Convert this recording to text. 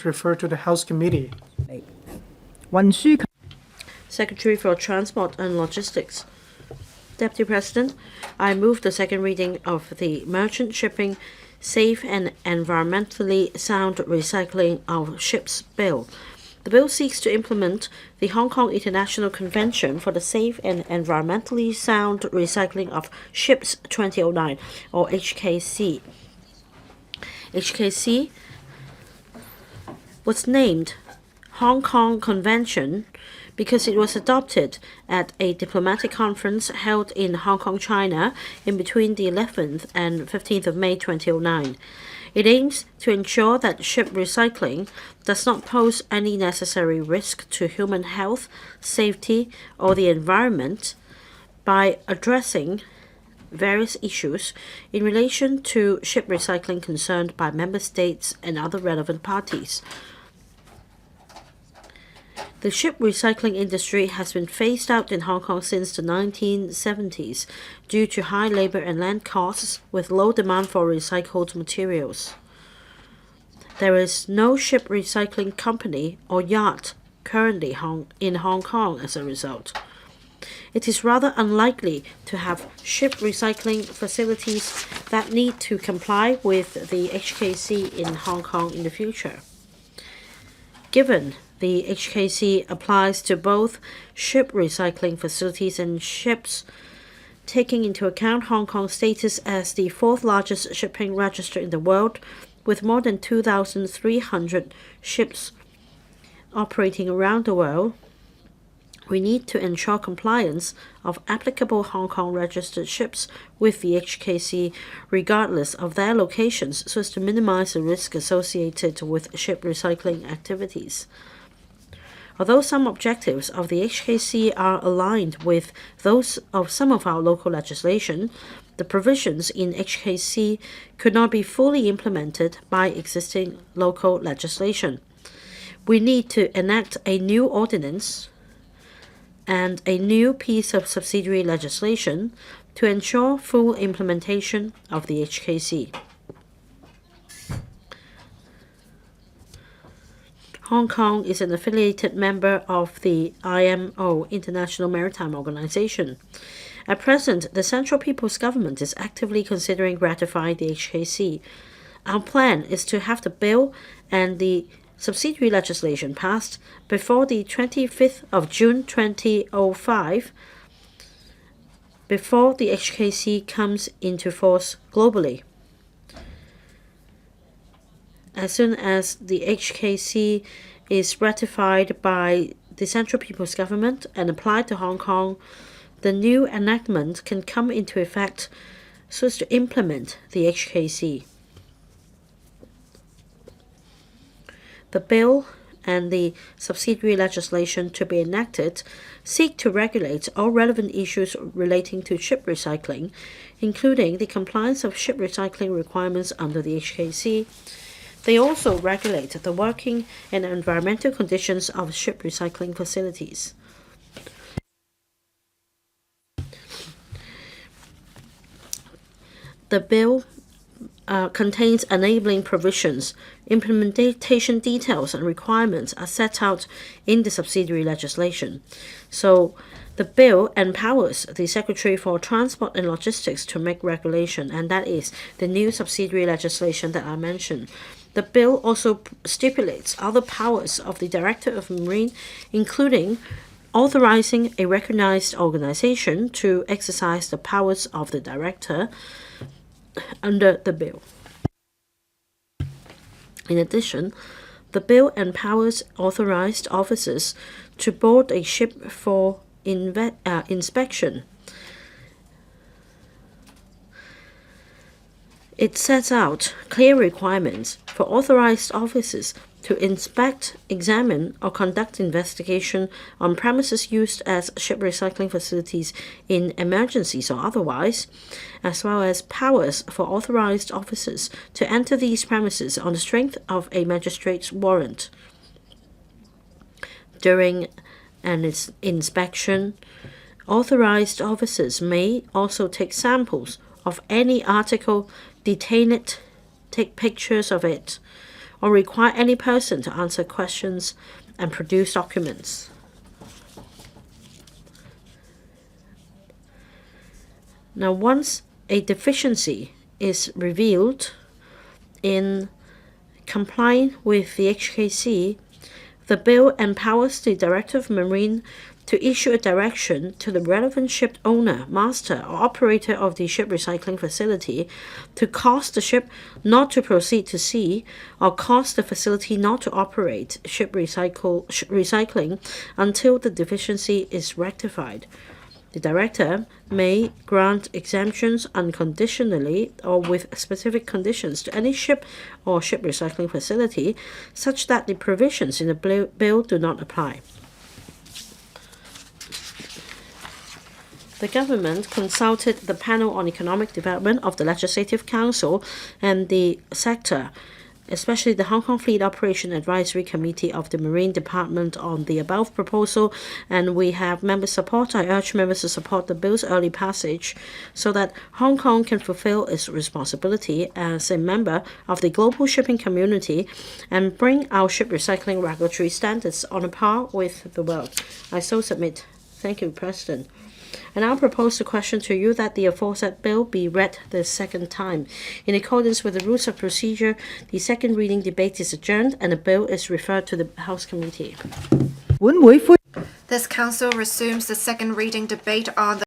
refer to the House Committee. 運輸及 Secretary for Transport and Logistics. Deputy President, I move the second reading of the Merchant Shipping Safe and Environmentally Sound Recycling of Ships Bill. The bill seeks to implement the Hong Kong International Convention for the Safe and Environmentally Sound Recycling of Ships 2009, or HKC. HKC was named Hong Kong Convention because it was adopted at a diplomatic conference held in Hong Kong, China, in between the 11th and 15th of May 2009. It aims to ensure that ship recycling does not pose any necessary risk to human health, safety, or the environment by addressing various issues in relation to ship recycling concerned by member states and other relevant parties. The ship recycling industry has been phased out in Hong Kong since the 1970s due to high labor and land costs with low demand for recycled materials. There is no ship recycling company or yard currently in Hong Kong as a result. It is rather unlikely to have ship recycling facilities that need to comply with the HKC in Hong Kong in the future. Given the HKC applies to both ship recycling facilities and ships, taking into account Hong Kong's status as the fourth largest shipping register in the world, with more than 2,300 ships operating around the world. We need to ensure compliance of applicable Hong Kong registered ships with the HKC regardless of their locations so as to minimize the risk associated with ship recycling activities. Although some objectives of the HKC are aligned with those of some of our local legislation, the provisions in HKC could not be fully implemented by existing local legislation. We need to enact a new ordinance and a new piece of subsidiary legislation to ensure full implementation of the HKC. Hong Kong is an affiliated member of the IMO, International Maritime Organization. At present, the Central People's Government is actively considering ratifying the HKC. Our plan is to have the bill and the subsidiary legislation passed before the 25th of June 2005, before the HKC comes into force globally. As soon as the HKC is ratified by the Central People's Government and applied to Hong Kong, the new enactment can come into effect so as to implement the HKC. The bill and the subsidiary legislation to be enacted seek to regulate all relevant issues relating to ship recycling, including the compliance of ship recycling requirements under the HKC. They also regulate the working and environmental conditions of ship recycling facilities. The bill contains enabling provisions. Implementation details and requirements are set out in the subsidiary legislation. So the bill empowers the Secretary for Transport and Logistics to make regulation, and that is the new subsidiary legislation that I mentioned. The bill also stipulates other powers of the Director of Marine, including authorizing a recognized organization to exercise the powers of the Director under the bill. In addition, the bill empowers authorized officers to board a ship for inspection. It sets out clear requirements for authorized officers to inspect, examine, or conduct investigation on premises used as ship recycling facilities in emergencies or otherwise, as well as powers for authorized officers to enter these premises on the strength of a magistrate's warrant. During an inspection, authorized officers may also take samples of any article, detain it, take pictures of it, or require any person to answer questions and produce documents. Now, once a deficiency is revealed in complying with the HKC, the bill empowers the Director of Marine to issue a direction to the relevant ship owner, master, or operator of the ship recycling facility to cause the ship not to proceed to sea or cause the facility not to operate ship recycling until the deficiency is rectified. The Director may grant exemptions unconditionally or with specific conditions to any ship or ship recycling facility such that the provisions in the bill do not apply. The government consulted the Panel on Economic Development of the Legislative Council and the sector, especially the Hong Kong Fleet Operation Advisory Committee of the Marine Department on the above proposal, and we have member support. I urge members to support the bill's early passage so that Hong Kong can fulfill its responsibility as a member of the global shipping community and bring our ship recycling regulatory standards on a par with the world. I so submit. Thank you, President. And I'll propose the question to you that the aforesaid bill be read the second time. In accordance with the rules of procedure, the second reading debate is adjourned and the bill is referred to the House Committee. This Council resumes the second reading debate on the